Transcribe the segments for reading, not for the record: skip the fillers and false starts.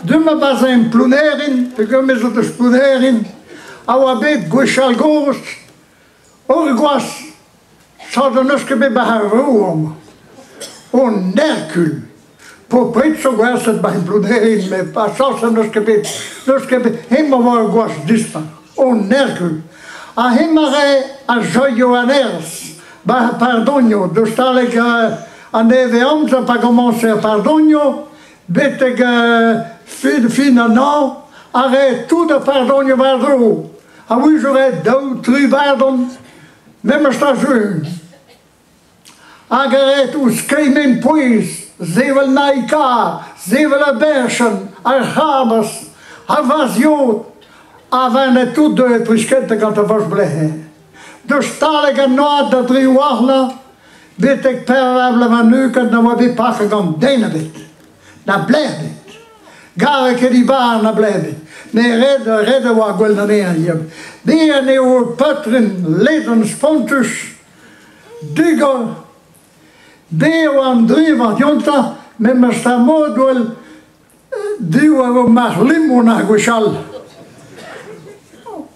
Duma bas een ploenerin, ik kom eens op de ploenerin. Awa bet gwishal goos, orgwas, zouden nuske bij haar room. On Hercule. Pour pritso gwas het bij een ploenerin, met pas zouden nuske bet, helemaal waar gwas dispa. On Hercule. A hemare a Joioaners, bij pardonio, dus stel ik aan de amza pa commencer pardonio, bet ik fin an an, arrête tout de pardonio vardro. A oui, j'aurais 2 ou 3 pardon, même station. Agaret us keimen puis, zevel naika, zevel berschen, archabas, avasiot, avant de tout de priskette quand er was blij. Dus stel ik een nood dat 3 wachla, weet ik perwabele van nu kan dan wat ik pakken kan denen bit. Dat blijft niet. Ga ik die baan naar blijven. Nee, redden wat ik wil naar neer. Die en uw putren, leden, spontus, digger, beeuwen, 3 wat jonta, met mijn stammoed wil, die we mag limo naar Gushal.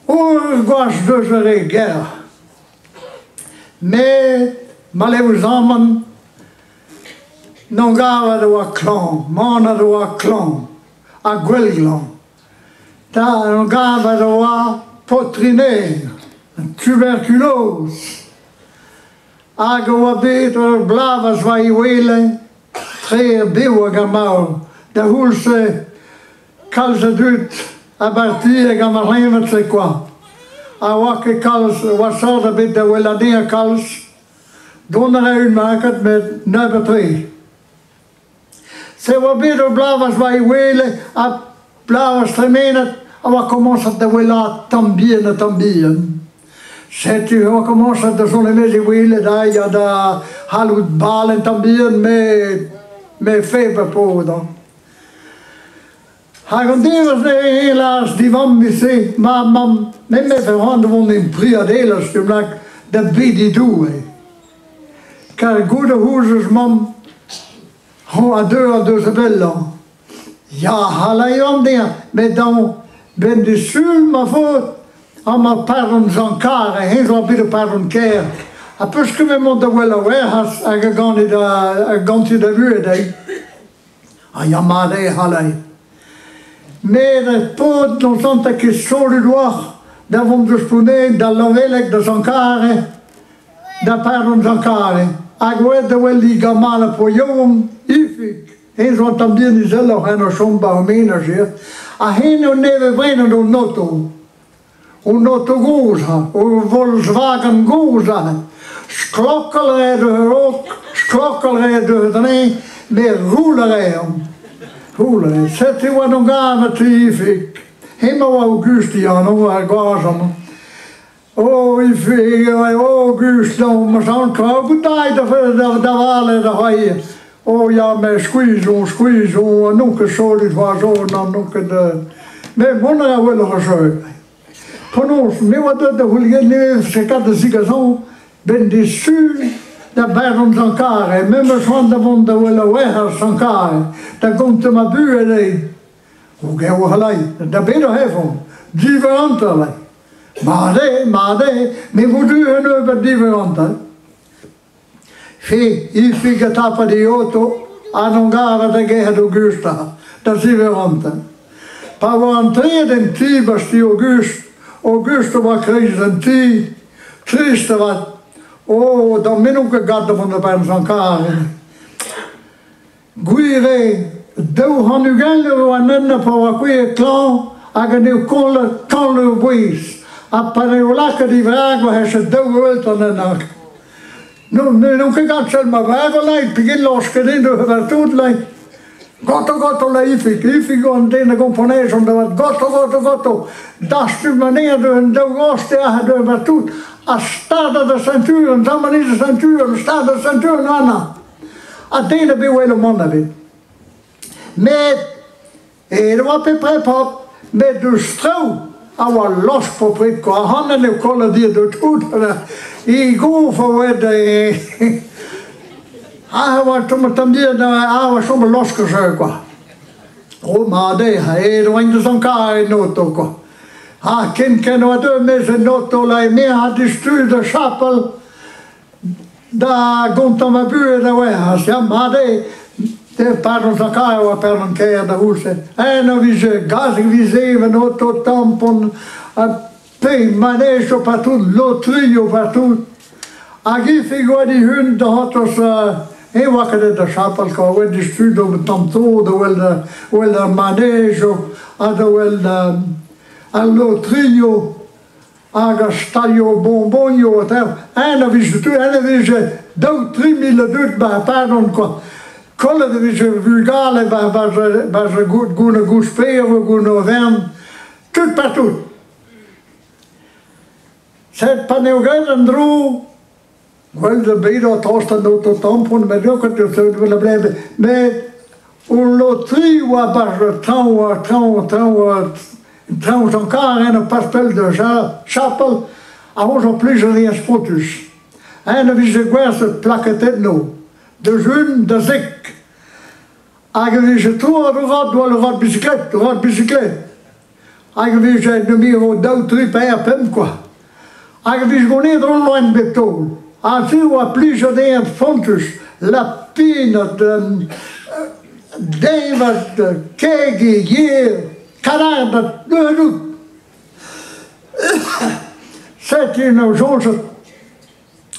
Oorgwas dus een reger. Mais, malheureusement, non gava de wa clan, mana de wa clan, a gwelglan. Ta non gava de wa potrinaire, tuberculose. Aga wa beter blavas wa iwele, tre bewa gamau, de hulse kalse dut, a partir gamma remet se qua. A wakke kals, wat zou dat met de weladea kals, donderdag uitmaken met nummer 2. Se wat beter blavas vai wele, a blavas tremenet, a wat commence de wela tambien. Zet u, wat commence de zonne met die wele, daar ja da halut balen tambien met feberpoeder. Hij kon helaas die van me zei, maar mam, neem me verhanden van in priadelas, je blijkt dat die doen. Kijk, goede hoezers, mam, gewoon aan deur ze bellen. Ja, haal je om dingen, maar dan ben de zuur maar voor, allemaal pardon zijn karen, heen zo bij de pardon keer. En puisque we moeten wel weg, en gaan ze de buurt. Ah ja, maar nee, haal je. Mais les potes non sont que sur le doigt d'avant de spuner dall'ovelec de Zancare, da pardon Zancare. Agora de welli gamala poion, ifik. Eens wat dan bien die zelf en er zo'n bouwmener. A heen en neve brengen door noto. Un noto goza, un Volkswagen goza. Sklokkelrijden ook, sklokkelrijden erin, met roelerijn. Hoelen, zet je wat nog aan met ik. Helemaal Augustian, hoe hij gaat. Oh, August, maar zo'n krauw tijd, dat waren de haaien. Oh ja, met squeeze, nog een soort was zo, dan nog een. Met wonderen willen gezeugen. Van ons, nu wat dat de hooligan, ze kan de ziekenhuis, ben die zuur. Dat bij ons elkaar, met van de wonden willen weg als elkaar. Dan komt er maar buren heen. Hoe gaan we gelijk? Dat ben je nog even. Die verantwoorden. Maar we moeten nu over die verantwoorden. Ik vind het op de auto, aan elkaar dat ik het Augusta. Dat is die verantwoorden. Maar we entreden in die was die Augusta was crisis in die. Christen was. Oh, dan ben ik ook gaten van de pijn van Karen. Guire, dou han u gælder og nenne på at guire klar, aga nu kolde bois. A pareolaka di vrago hese dou ølterne nok. Nu kan godt selv mig vrago leit, begin loske din du har været utleit. Godt og lei ifik og den komponere som det var godt og. Der styr man ned, du også der har du været ud. A startade centuren, sammen i centuren, startade centuren anna. A det er bevel måneder ved. Med, det var på med du strøv, han var los på prikko, og han er kolde de du ud. I går for det, han var som at de der, han var som loskesøker. O made, doing the Sankar noto. Ah, ken o 2 mese noto la me had destroyed the chapel. Da gonta ma bue da wea, ja made. De pardon Sankar wa pardon keer da huset. En vi je gas vi zeven noto tampon. Pei manejo partout, lotrio partout. Agi figo di hund had ons heel wakker de chapel komen, die stuurde op het tanto, de manejo, de lotrio, aga stadio bonbonjo, en dan is het en dan is het dood 3000 doet bij pardon qua. Kolle de is vulgale bij ze goed spelen, goed wern, tout partout. Zet paneugel en droe. Wel, de beide tosten tot tampon, maar ook het willen blijven. Maar een loterie was trouwens elkaar en een pastel de chapel, en ons op plusieurs spotus. En dan is de guerre plaquette nou. De jeune, de ziek. En we zijn toe, de rad bicyclette. En we zijn nu meer dood 3 per pem, quoi. En we zijn gewoon niet online betoon. Als u wat plusieurs dingen fontes, la pine, de kege, hier, kanada, de doet. Zet je nou zoals het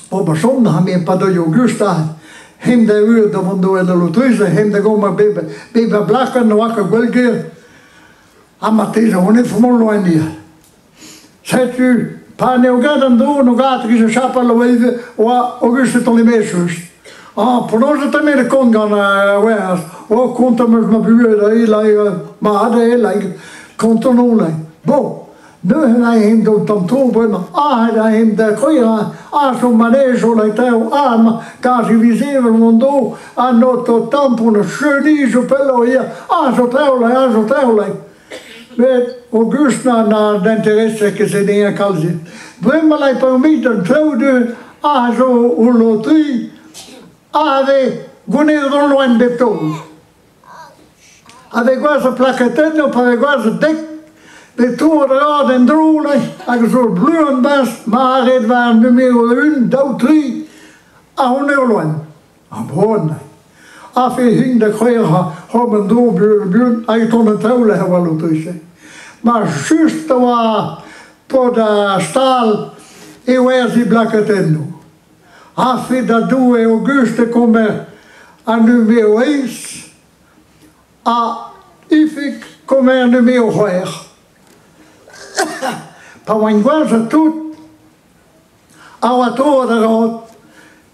op een zondag met Padre Augusta, hem de uur van de loterie, hem de goma bebe blakken, nog een welkeer. Maar het is gewoon niet voor mij loon hier. Zet u. Pa ne ogledam do, nogati ki se šapala vejde, Auguste Tolimesus. Ponožete mi da kongan veas, konta možda bjuda ilaj, made ilaj, konta nulaj. Bo, nu hij hem do tam to bojma, hij hem da koja, so manejo laj teo, ma kaži vizever mondo, no to tampona, šedižu pelo hier, so teolaj. Met Augusta na den interesse que se den kalzi. Vraiment la permite troude zo loterie ave gonner dans loin de tout. Avec quoi se plaquette no avec quoi se dek de tour de en drole avec zo bleu en bas maar het was numero 1 d'autri a loin. Bon. Af hing de khoya hebben doorbuur uit on trouwle hebben loterie. Maar juist waar voor de stal e waar die plaquette. Af dat doe Auguste komen aan numero 1. Ifik komen numero 4. Pawanguaza tout. Awator de rood.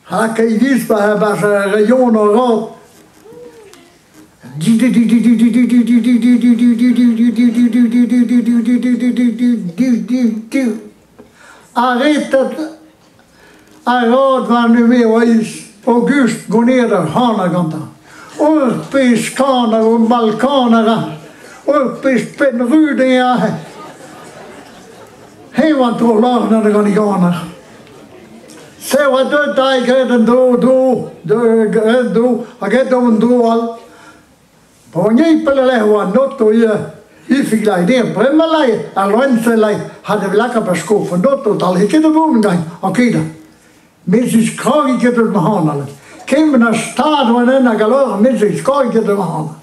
Hakkeidis bij rayon rood. Arrête rood waar numero is. Auguste Goneder Hanaganta. Orpis kaner en balkaner. Orpis penrudinga. Hij want toch laag naar de Ganiganer. Ze wat doet hij gaat en doe. Hij gaat om een doe al. Maar niet pelele wat not to je. Ik laat die bremelai. Alwenselai hadden we lekker beschoof van not tot al. Ik heb de bomen gaan. Oké dan. Mensen krijg ik het uit mijn handen. Kim naar stad wanneer naar galore mensen krijg ik het uit mijn handen.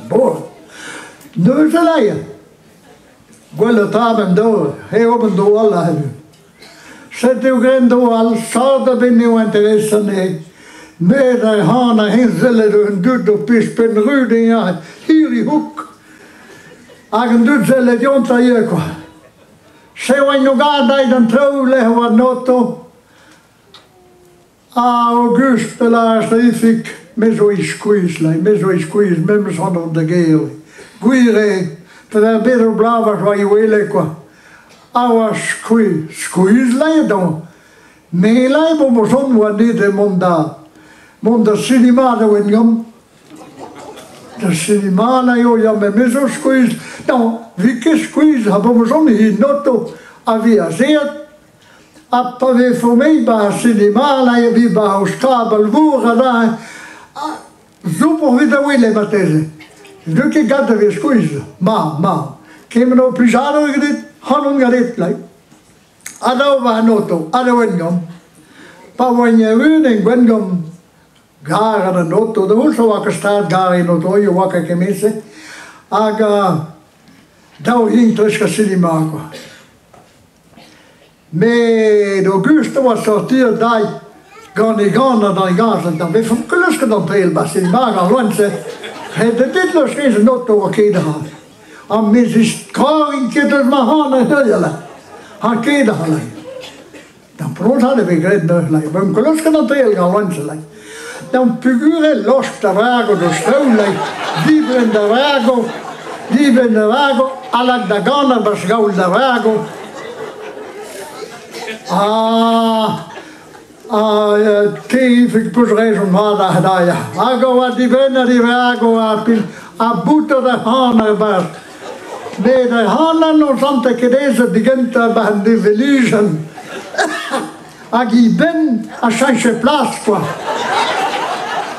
Boor. Nu ze leien. Gwelle taben door. Hij op een doel alle hebben. Zet uw gren door al. Zouden we nieuw interesse nee. Met de hanen heen zullen hun doet op pispen ruding ja. Hier die hoek. Agen doet zullen die ontra je kwa. Ze wat nog aan dan trouw leggen wat noto. Auguste laatste ik met zo'n squeeze, met mijn zon op de geel. Guire, terwijl bitter blauw was wat je wil qua. Awa squeeze lei dan. Nee lei bo mijn zon wat niet de monda. Monda cinema de wingam. De cinema na jo ja met zo'n squeeze. Nou, wie squeeze hebben mijn zon hier noto avia zeer. Appave voor mij bij cinema, je bij ons kabel voeren daar. Super wie dat willen met deze. Nu che gata vi scusa, ma, che me no pisano gedit, hanun gedit like. Ada wa noto, ada wengom. Pa wanya in wengom gara na noto, de hulso wa staat gara in noto, je wa ke mese. Aga dau interesse cinema quoi. Mais Auguste was sortir dai Gana dan Gaza dan weer van kluske dan heel bas in maar landse. Het dit los is not to akeda. Am Mrs. Karin kitter ma hana hela. Ha keda hala. Dan prot hadden we gered nog like. Bum kluske dan heel gaan landse like. Dan figure los de wago de stroom like. Dieper in de wago, alla da Gana was gaul de wago. Kijk, ik push regelmatig daar ja. Ago wat die binnen die wago a boete de hanen was. Nee, de hanen nog zante kedeze begint bij de verliezen. Agi ben a change plaats quoi.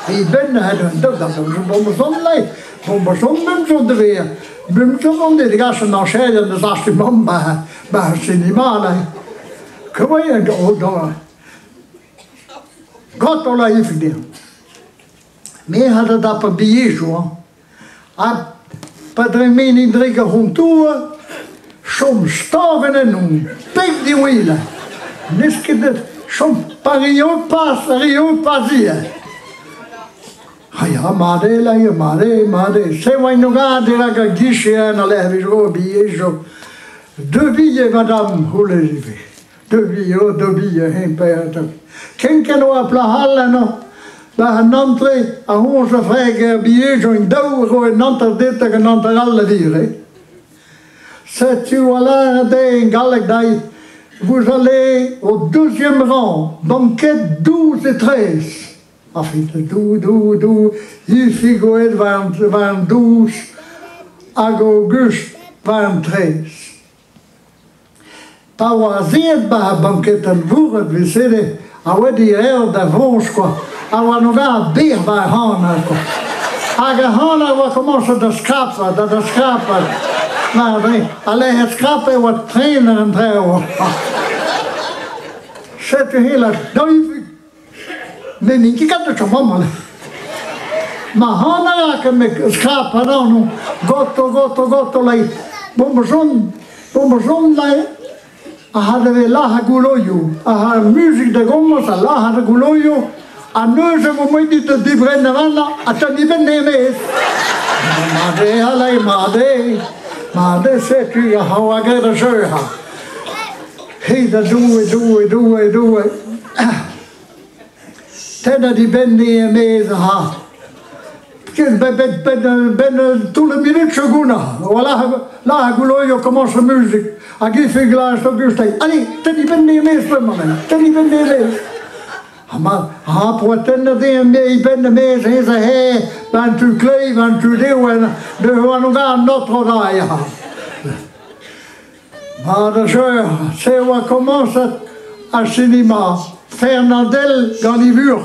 Die ben dat is een bomberzon lei. Bomberzon bum de weer. Bum om de gasten naar scheiden de zachte man bij cinema lei. Kom je door. God ola ifide. Me hadden dat per biezo. A padre meni drega hontua. Som staven en un. Pek die wielen. Niske de som pario pasia. Ja, made. Se wai no gade la gagisce na levi jo biezo. Deux billets madame, hoe lees je? Deux billets, heen per. Kenken we op la halle nog, bij een nantre, a onze vrije biezo in douw, een nanter dit en een nanter alle dieren. C'est tu voilà de galek dai, vous allez au 12e rang, banquet 12 et 13. Enfin, doe, hier figueert waren 12, august waren 13. Pauaziet bij banketten voeren, we zitten. Awe die heel d'avance quoi. Awe nog een beer bij hanen quoi. Age hanen we commencen te schrapen. Maar nee, alleen het schrapen wat trainen en trouwen. Zet je hele duivig. Nee, niet, ik had het zo mama. Maar hanen raken met schrapen dan. Gotto, lei. Bomberzon, lei. Hadden we laha guloyo, aha muziek de gomos, laha de guloyo, a neuze we moeten die brengen wanna, ata die ben nemen. Made alai made zet u how I get a shoha. Hey, dat doe we. Tena die ben nemen ha. Ben toen een minuutje guna. La guloyo commence muziek. A geef glaas Auguste. Allee, ten die ben niet meer spelen. Ten die ben niet meer. Maar poetende die mee ben de mees. Hij zei hey, bent u klein, bent u deel en de gewoon nog aan Notre Dame. Maar de jeu, c'est où commence à cinéma. Fernandel Ganivur.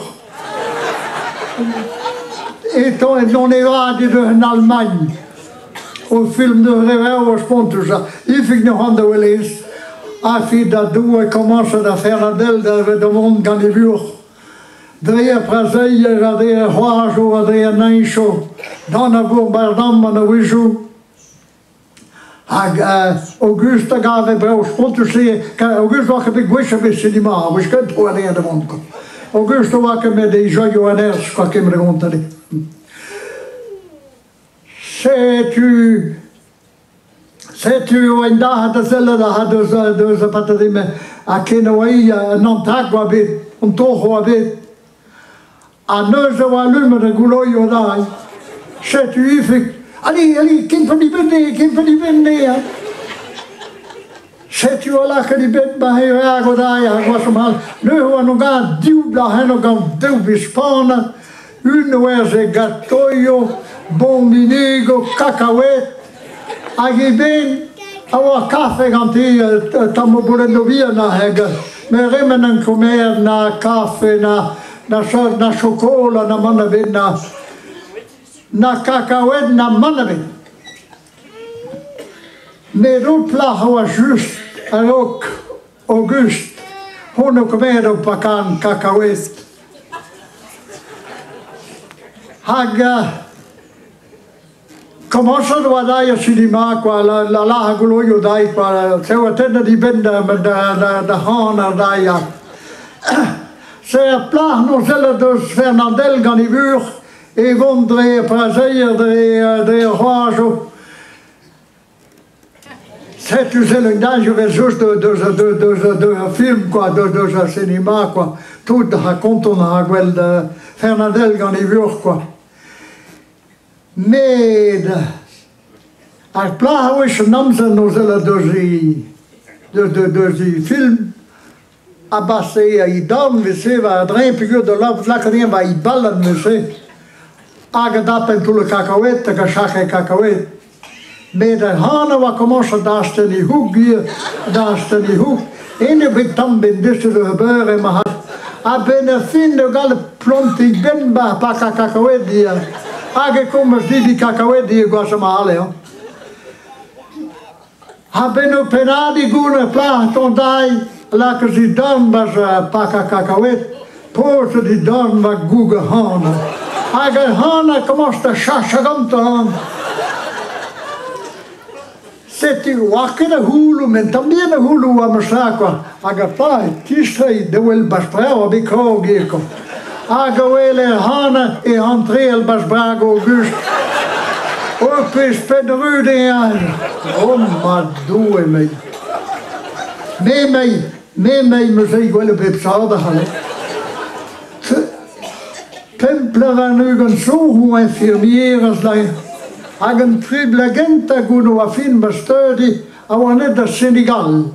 Et on est là in Allemagne. Au film de Rivera Spontusa. Ik fick nog handen wel eens. Afin dat doen, commence à Fernandel de monde Ganivur. Dreia prazeia, adeia Juajo, adeia Naincho. Dona bombardama na Wijou. Augusta gave brau Spontusa. Augusta was een beetje bij cinema. We kunnen voor de hele mond. Augusta was met de joyeux quoi que me raconte. Sais-tu, een dag hadden ze patadime, a Kenoaia, een antagua bit, een toho bit. A neuze wa lume de guloyo daar. Sais-tu, ifik, ali, kind van die bende, Sais-tu, ala que die bent bij rago daar, ja, was hem al. Nu we nog aan duwbla, en nog aan duwbispanen. Une gatoio, bombinego, cacahuete. Agi ben, awa café ganti, tamo burendo via na hega. Me remenen comer na café, na chocola, na manna ben na cacahuète na mannery. Met ook plach was juist en ook august. Hon ook meer op pakan cacahuète. Hag commence a doar al cinema qua la goloio dai qua se o tenne di benda da hana dai. Se plag nog zelf dus Fernandel gaan die buur e wondre prazer de rojo. C'est tu sais le danger versus de film quoi de cinéma quoi tout raconte on a quel de Fernandel gaan die buur quoi. Mais al plag is namzen nog zelf de film. Abassé, i dan, we se va drein figuur de lop, lakarien va i ballen, we se. Agadapen toe de cacahuète, que chaque cacahuète. Mais de hane wa commence daar in die hoek hier, daar in die hoek. En je bent dan ben dus te gebeuren in mijn hart. Ik ben een vriend, ik alle plont, ik ben bij een cacahuète hier. Ik kom eens die cacahuète hier, ik was hem halen. Ik ben op een adi goede plaats, ondai. Laten ze dan was pakken cacahuète, poten die dan wat goede handen. Als handen komt de chachagant aan. Zet die wakkere hulu, men tambien de hulu aan mijn zakwa. Als pai, kiestre de wil basprao bij kroogeko. Als wil handen en hantreel basbrago august. Ook is pedrude aan. Oh, maar doe mij. Met mij muziek wel op het zouden halen. Templer van nu zo hoe infirmières daar. Een triple gente goede film bestudi, maar net de Senegal.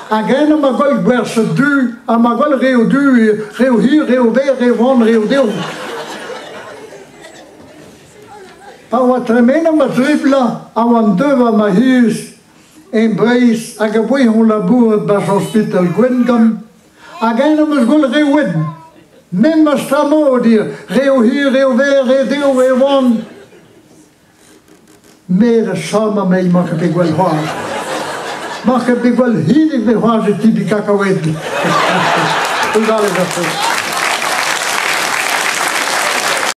Again maar wel berse du, maar wel reu du, reu hier, reu weer, reu van, reu deel. Maar wat remenen met triple, aan deux maar huis. En Brijs, ik heb weer een labour bij het hospital Gwendam. Ik ga hem eens reuwen. Neem maar stramo hier. Reu hier, reu weer, reu deel, reu van. Meer samen mee mag ik wel horen. Mag ik wel hier niet meer horen, die cacahuète. Hoe zal ik dat doen?